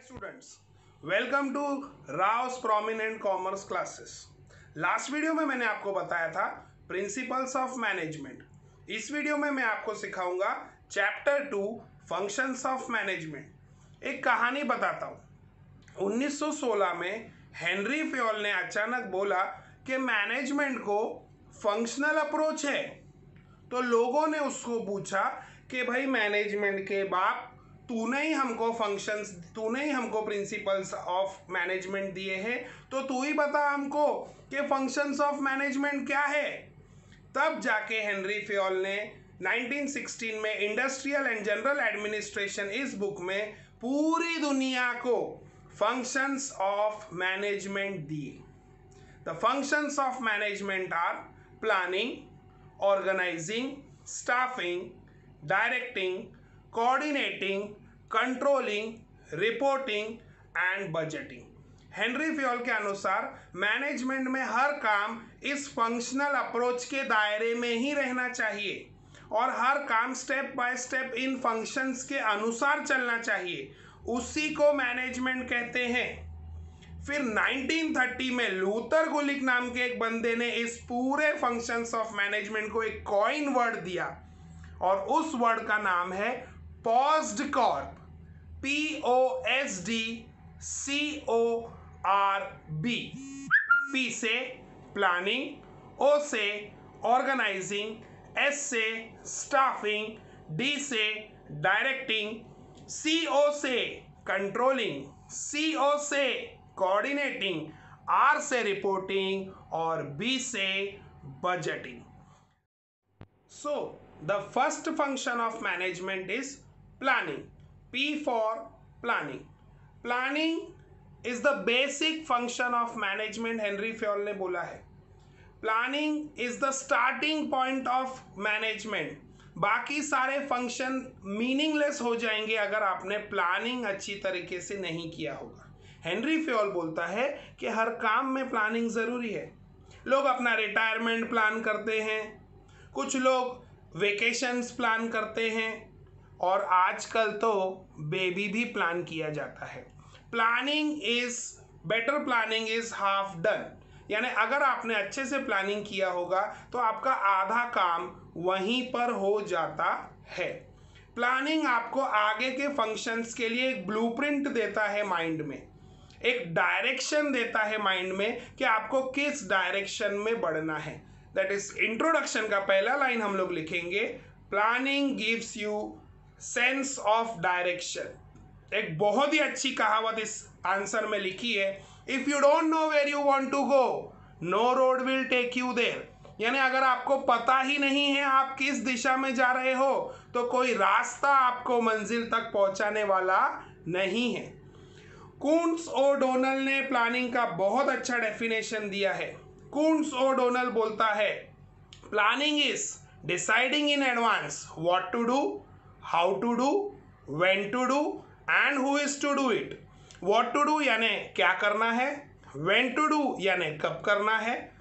Students, welcome to Rau's prominent commerce classes. Last video में मैंने आपको बताया था प्रिंसिपल्स ऑफ मैनेजमेंट। इस वीडियो में मैं आपको सिखाऊंगा चैप्टर 2 फंक्शंस ऑफ मैनेजमेंट। एक कहानी बताता हूँ। 1916 में हेनरी फ्योल ने अचानक बोला कि मैनेजमेंट को फंक्शनल अप्रोच है। तो लोगों ने उसको पूछा कि भाई मैनेजमेंट के बाप, तूने ही हमको प्रिंसिपल्स ऑफ मैनेजमेंट दिए हैं, तो तू ही बता हमको कि फंक्शंस ऑफ मैनेजमेंट क्या है। तब जाके हेनरी फ्योल ने 1916 में इंडस्ट्रियल एंड जनरल एडमिनिस्ट्रेशन इस बुक में पूरी दुनिया को फंक्शंस ऑफ मैनेजमेंट दिए। The functions of management are planning, organizing, staffing, directing, coordinating, controlling, reporting and budgeting। Henri Fayol के अनुसार मैनेजमेंट में हर काम इस फंक्शनल अप्रोच के दायरे में ही रहना चाहिए और हर काम step by step in functions के अनुसार चलना चाहिए। उसी को मैनेजमेंट कहते हैं। फिर 1930 में लूथर गुलिक नाम के एक बंदे ने इस पूरे फंक्शंस ऑफ मैनेजमेंट को एक कॉइन वर्ड दिया और उस वर्ड का नाम है पॉज्ड कॉर्प। POSDCORB। P से प्लानिंग, O से ऑर्गेनाइजिंग, S से स्टाफिंग, D से डायरेक्टिंग, CO से कंट्रोलिंग, CO से कोऑर्डिनेटिंग, R से रिपोर्टिंग और B से budgeting. So the first function of management is planning. P for planning. Planning is the basic function of management, Henry Fayol ने बोला है। Planning is the starting point of management. बाकी सारे function meaningless हो जाएंगे अगर आपने प्लानिंग अच्छी तरीके से नहीं किया होगा। हेनरी फ्योल बोलता है कि हर काम में प्लानिंग ज़रूरी है। लोग अपना रिटायरमेंट प्लान करते हैं, कुछ लोग वेकेशंस प्लान करते हैं और आजकल तो बेबी भी प्लान किया जाता है। Better planning is half done. यानी अगर आपने अच्छे से प्लानिंग किया होगा तो आपका आधा काम वहीं पर हो जाता है। प्लानिंग आपको आगे के फंक्शंस के लिए एक ब्लूप्रिंट देता है माइंड में, एक डायरेक्शन देता है माइंड में कि आपको किस डायरेक्शन में बढ़ना है। दैट इज इंट्रोडक्शन का पहला लाइन हम लोग लिखेंगे, planning gives you sense of direction. एक बहुत ही अच्छी कहावत इस आंसर में लिखी है, if you don't know where you want to go, no road will take you there. यानी अगर आपको पता ही नहीं है आप किस दिशा में जा रहे हो तो कोई रास्ता आपको मंजिल तक पहुंचाने वाला नहीं है। कून्स ओडोनल ने प्लानिंग का बहुत अच्छा डेफिनेशन दिया है। कून्स ओडोनल बोलता है, planning is deciding in advance what to do, how to do, when to do and who is to do it. What to do यानी क्या करना है, व्हेन टू डू यानी कब करना है,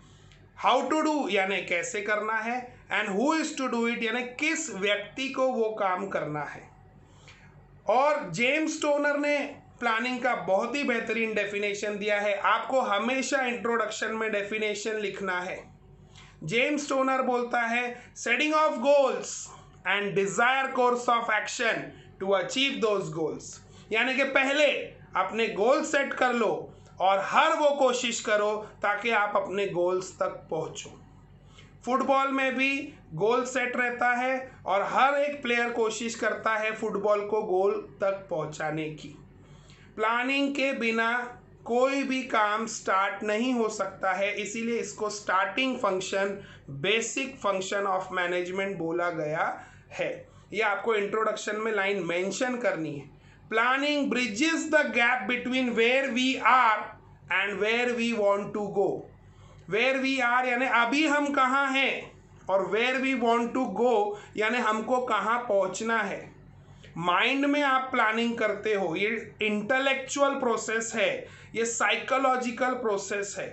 हाउ टू डू यानी कैसे करना है, and who is to do it यानी किस व्यक्ति को वो काम करना है। और जेम्स टोनर ने प्लानिंग का बहुत ही बेहतरीन डेफिनेशन दिया है। आपको हमेशा इंट्रोडक्शन में डेफिनेशन लिखना है। जेम्स टोनर बोलता है, setting of goals and desire course of action to achieve those goals. यानी कि पहले अपने गोल सेट कर लो और हर वो कोशिश करो ताकि आप अपने गोल्स तक पहुंचो। फुटबॉल में भी गोल सेट रहता है और हर एक प्लेयर कोशिश करता है फुटबॉल को गोल तक पहुंचाने की। प्लानिंग के बिना कोई भी काम स्टार्ट नहीं हो सकता है, इसीलिए इसको starting function, basic function of management बोला गया है। ये आपको इंट्रोडक्शन में लाइन मेंशन करनी है। Planning bridges the gap between where we are and where we want to go. Where we are यानी अभी हम कहाँ हैं और where we want to go यानी हमको कहाँ पहुँचना है। माइंड में आप प्लानिंग करते हो, ये इंटेलेक्चुअल प्रोसेस है, ये साइकोलॉजिकल प्रोसेस है।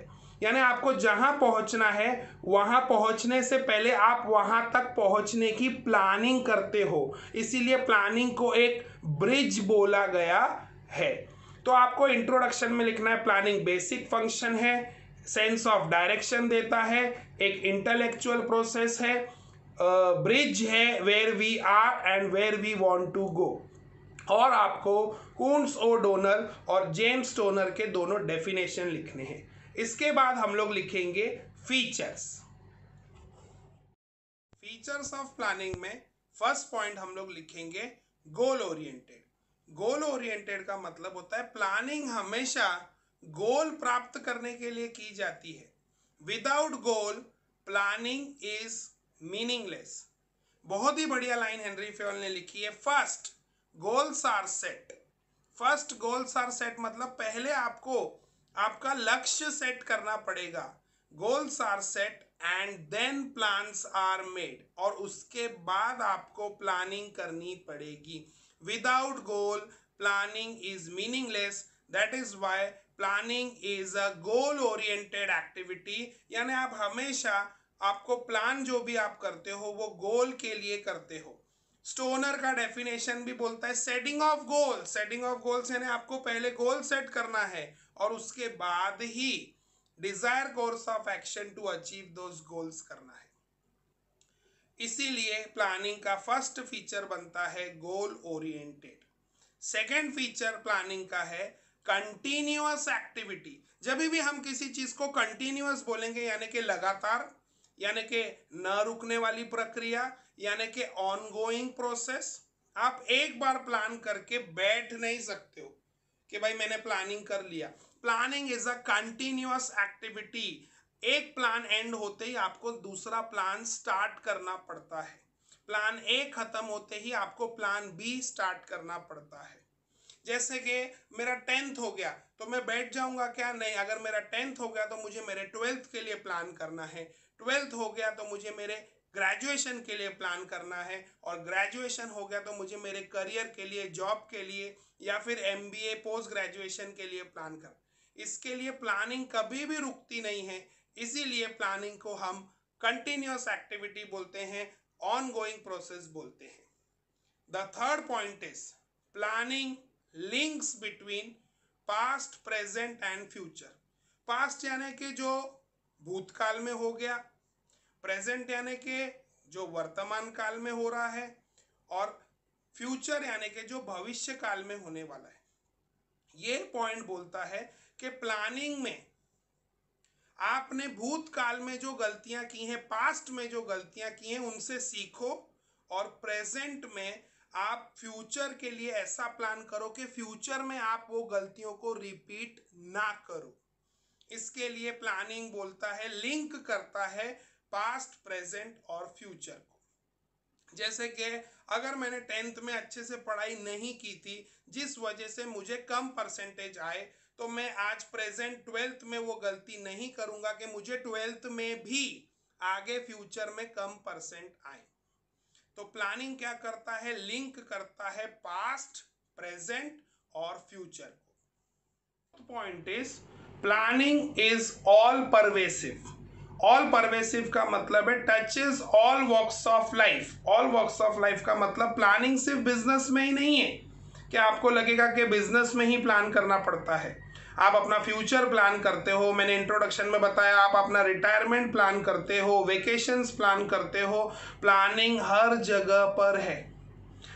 यानी आपको जहां पहुंचना है वहां पहुंचने से पहले आप वहां तक पहुंचने की प्लानिंग करते हो, इसीलिए प्लानिंग को एक ब्रिज बोला गया है। तो आपको इंट्रोडक्शन में लिखना है प्लानिंग बेसिक फंक्शन है, सेंस ऑफ डायरेक्शन देता है, एक इंटेलेक्चुअल प्रोसेस है, ब्रिज है where we are and where we want to go. और आपको कून्स ओ डोनर और जेम्स टोनर के दोनों डेफिनेशन लिखने हैं। इसके बाद हम लोग लिखेंगे फीचर्स। फीचर्स ऑफ प्लानिंग में फर्स्ट पॉइंट हम लोग लिखेंगे गोल ओरिएंटेड। गोल ओरिएंटेड का मतलब होता है प्लानिंग हमेशा गोल प्राप्त करने के लिए की जाती है। Without goal planning is meaningless. बहुत ही बढ़िया लाइन हेनरी फ्योल ने लिखी है, first goals are set. First goals are set मतलब पहले आपको आपका लक्ष्य सेट करना पड़ेगा। Goals are set and then plans are made, और उसके बाद आपको प्लानिंग करनी पड़ेगी। Without goal planning is meaningless, that is why planning is a goal oriented activity. यानी आप हमेशा आपको प्लान जो भी आप करते हो वो गोल के लिए करते हो। स्टोनर का डेफिनेशन भी बोलता है setting of goal. Setting of goals यानी आपको पहले गोल सेट करना है और उसके बाद ही desire course of action to achieve those goals करना है। इसीलिए प्लानिंग का फर्स्ट फीचर बनता है goal oriented. Second feature planning का है कंटिन्यूअस एक्टिविटी। जब भी हम किसी चीज को कंटिन्यूअस बोलेंगे यानी कि लगातार, यानी कि न रुकने वाली प्रक्रिया, यानी कि ऑनगोइंग प्रोसेस। आप एक बार प्लान करके बैठ नहीं सकते हो कि भाई मैंने प्लानिंग कर लिया। Planning is a continuous activity. एक प्लान एंड होते ही आपको दूसरा प्लान स्टार्ट करना पड़ता है। प्लान ए खत्म होते ही आपको प्लान बी स्टार्ट करना पड़ता है। जैसे कि मेरा 10th हो गया तो मैं बैठ जाऊंगा क्या? नहीं। अगर मेरा 10th हो गया तो मुझे मेरे 12th के लिए प्लान करना है। 12th हो गया तो मुझे मेरे ग्रेजुएशन के लिए प्लान करना है, और ग्रेजुएशन हो गया तो मुझे मेरे करियर के लिए, जॉब के लिए, या फिर MBA पोस्ट ग्रेजुएशन के लिए प्लान कर। इसके लिए प्लानिंग कभी भी रुकती नहीं है। इसीलिए प्लानिंग को हम कंटिन्यूअस एक्टिविटी बोलते हैं, ऑनगोइंग प्रोसेस बोलते हैं। The third point is planning links between past, present and future. Past यानी कि जो भूतकाल में हो गया, प्रेजेंट यानी कि जो वर्तमान काल में हो रहा है, और फ्यूचर यानी कि जो भविष्य काल में होने वाला है। ये पॉइंट बोलता है कि प्लानिंग में आपने भूतकाल में जो गलतियां की हैं, पास्ट में जो गलतियां की हैं, उनसे सीखो, और प्रेजेंट में आप फ्यूचर के लिए ऐसा प्लान करो कि फ्यूचर में आप वो गलतियों को रिपीट ना करो। इसके लिए प्लानिंग बोलता है, लिंक करता है पास्ट, प्रेजेंट और फ्यूचर को। जैसे कि अगर मैंने 10th में अच्छे से पढ़ाई नहीं की थी, जिस वजह से मुझे कम परसेंटेज आए, तो मैं आज प्रेजेंट 12th में वो गलती नहीं करूंगा कि मुझे 12th में भी आगे फ्यूचर में कम परसेंट आए। तो प्लानिंग क्या करता है? लिंक करता है पास्ट, प्रेजेंट और फ्यूचर को। Point is planning is all pervasive. All pervasive का मतलब है touches all walks of life. All walks of life का मतलब प्लानिंग सिर्फ बिजनेस में ही नहीं है कि आपको लगेगा कि बिजनेस में ही प्लान करना पड़ता है। आप अपना फ्यूचर प्लान करते हो, मैंने इंट्रोडक्शन में बताया, आप अपना रिटायरमेंट प्लान करते हो, वेकेशंस प्लान करते हो। प्लानिंग हर जगह पर है।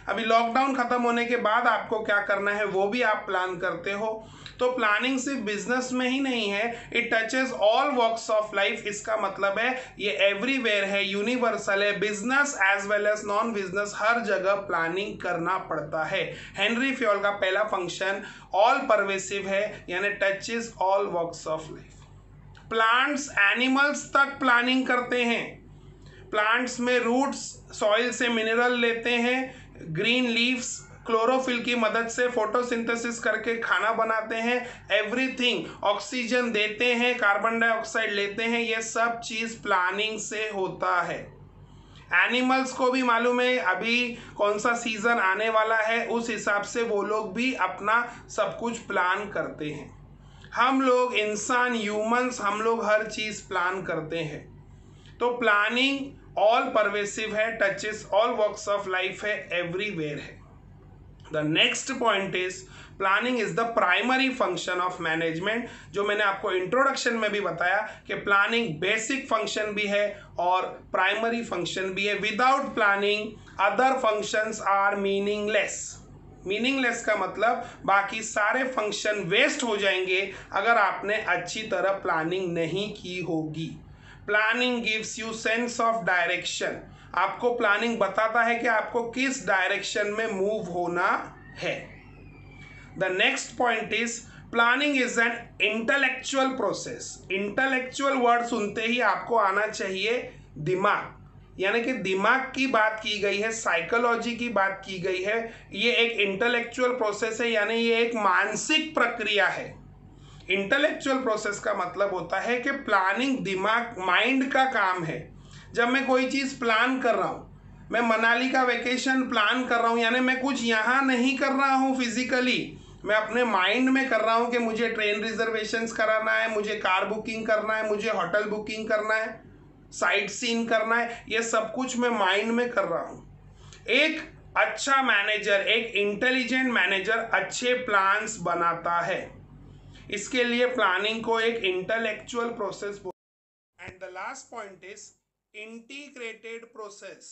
अभी लॉकडाउन खत्म होने के बाद आपको क्या करना है वो भी आप प्लान करते हो। तो प्लानिंग सिर्फ बिजनेस में ही नहीं है, it touches all walks of life. इसका मतलब है ये एवरीवेयर है, यूनिवर्सल है। Business as well as non business, हर जगह प्लानिंग करना पड़ता है। हेनरी फ्योल का पहला फंक्शन ऑल परवेसिव है, यानी touches all walks of life. Plants, animals तक प्लानिंग करते हैं। प्लांट्स में रूट्स सॉइल से मिनरल लेते हैं, ग्रीन लीव्स क्लोरोफिल की मदद से फोटोसिंथेसिस करके खाना बनाते हैं, एवरीथिंग ऑक्सीजन देते हैं, कार्बन डाइऑक्साइड लेते हैं। ये सब चीज प्लानिंग से होता है। एनिमल्स को भी मालूम है अभी कौन सा सीजन आने वाला है, उस हिसाब से वो लोग भी अपना सब कुछ प्लान करते हैं। हम लोग इंसान, ह्यूमंस, हम लोग हर चीज प्लान करते हैं। तो प्लानिंग ऑल परवेसिव है, touches all walks of life है, एवरीवेयर है। The next point is planning is the primary function of management, जो मैंने आपको इंट्रोडक्शन में भी बताया कि प्लानिंग बेसिक फंक्शन भी है और प्राइमरी फंक्शन भी है। Without planning other functions are meaningless. Meaningless का मतलब बाकी सारे फंक्शन वेस्ट हो जाएंगे अगर आपने अच्छी तरह प्लानिंग नहीं की होगी। Planning gives you sense of direction. आपको प्लानिंग बताता है कि आपको किस डायरेक्शन में मूव होना है। The next point is planning is an intellectual process. Intellectual word सुनते ही आपको आना चाहिए दिमाग, यानी कि दिमाग की बात की गई है, साइकोलॉजी की बात की गई है। ये एक इंटेलेक्चुअल प्रोसेस है, यानी ये एक मानसिक प्रक्रिया है। इंटेलेक्चुअल प्रोसेस का मतलब होता है कि प्लानिंग दिमाग माइंड का काम है। जब मैं कोई चीज़ प्लान कर रहा हूँ, मैं मनाली का वेकेशन प्लान कर रहा हूँ, यानी मैं कुछ यहाँ नहीं कर रहा हूँ फिजिकली, मैं अपने माइंड में कर रहा हूँ कि मुझे ट्रेन रिजर्वेशंस कराना है, मुझे कार बुकिंग करना है, मुझे होटल बुकिंग करना है, साइट सीन करना है। ये सब कुछ मैं माइंड में कर रहा हूं। एक अच्छा मैनेजर, एक इंटेलिजेंट मैनेजर अच्छे प्लान्स बनाता है। इसके लिए प्लानिंग को एक intellectual process. And the last point is integrated process.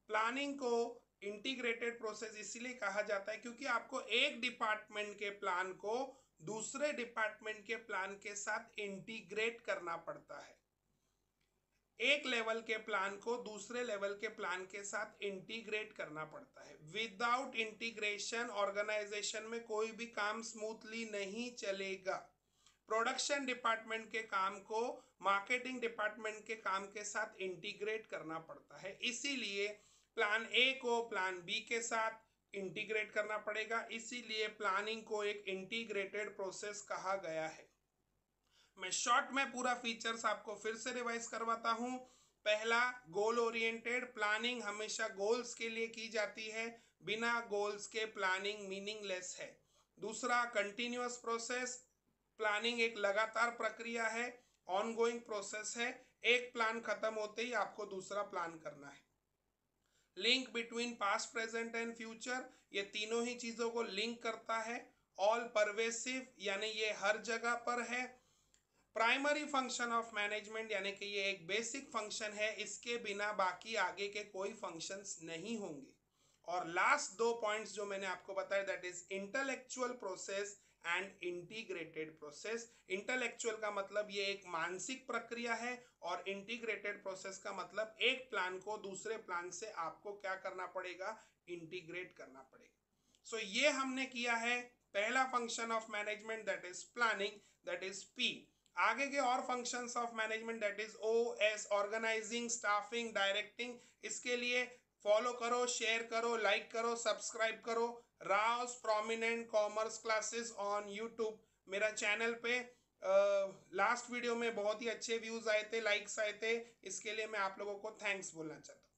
Planning को इंटीग्रेटेड प्रोसेस इसलिए कहा जाता है क्योंकि आपको एक डिपार्टमेंट के प्लान को दूसरे डिपार्टमेंट के प्लान के साथ इंटीग्रेट करना पड़ता है। एक लेवल के प्लान को दूसरे लेवल के प्लान के साथ इंटीग्रेट करना पड़ता है। विदाउट इंटीग्रेशन ऑर्गेनाइजेशन में कोई भी काम स्मूथली नहीं चलेगा। प्रोडक्शन डिपार्टमेंट के काम को मार्केटिंग डिपार्टमेंट के काम के साथ इंटीग्रेट करना पड़ता है। इसीलिए प्लान ए को प्लान बी के साथ इंटीग्रेट करना पड़ेगा। इसीलिए प्लानिंग को एक इंटीग्रेटेड प्रोसेस कहा गया है। मैं शॉर्ट में पूरा फीचर्स आपको फिर से रिवाइज करवाता हूं। पहला, गोल ओरिएंटेड। प्लानिंग हमेशा गोल्स के लिए की जाती है, बिना गोल्स के प्लानिंग मीनिंगलेस है। दूसरा, कंटिन्यूअस प्रोसेस। प्लानिंग एक लगातार प्रक्रिया है, ऑनगोइंग प्रोसेस है। एक प्लान खत्म होते ही आपको दूसरा प्लान करना है। Link between past, present and future. ये तीनों ही चीजों को लिंक करता है। ऑल परवेसिव, यानी ये हर जगह पर है। प्राइमरी फंक्शन ऑफ मैनेजमेंट, यानी कि ये एक बेसिक फंक्शन है, इसके बिना बाकी आगे के कोई फंक्शंस नहीं होंगे। और लास्ट दो पॉइंट्स जो मैंने आपको बताया, that is intellectual process and integrated process. Intellectual का मतलब ये एक मानसिक प्रक्रिया है और इंटीग्रेटेड प्रोसेस का मतलब एक प्लान को दूसरे प्लान से आपको क्या करना पड़ेगा, इंटीग्रेट करना पड़ेगा। सो ये हमने किया है पहला function of management, that is planning, that is P. आगे के और functions of management, that is O S, organizing, staffing, directing. इसके लिए फॉलो करो, शेयर करो, लाइक करो, सब्सक्राइब करो Rouse prominent commerce classes on YouTube. मेरा चैनल पे लास्ट वीडियो में बहुत ही अच्छे व्यूज आए थे, लाइक्स आए थे, इसके लिए मैं आप लोगों को थैंक्स बोलना चाहता हूँ।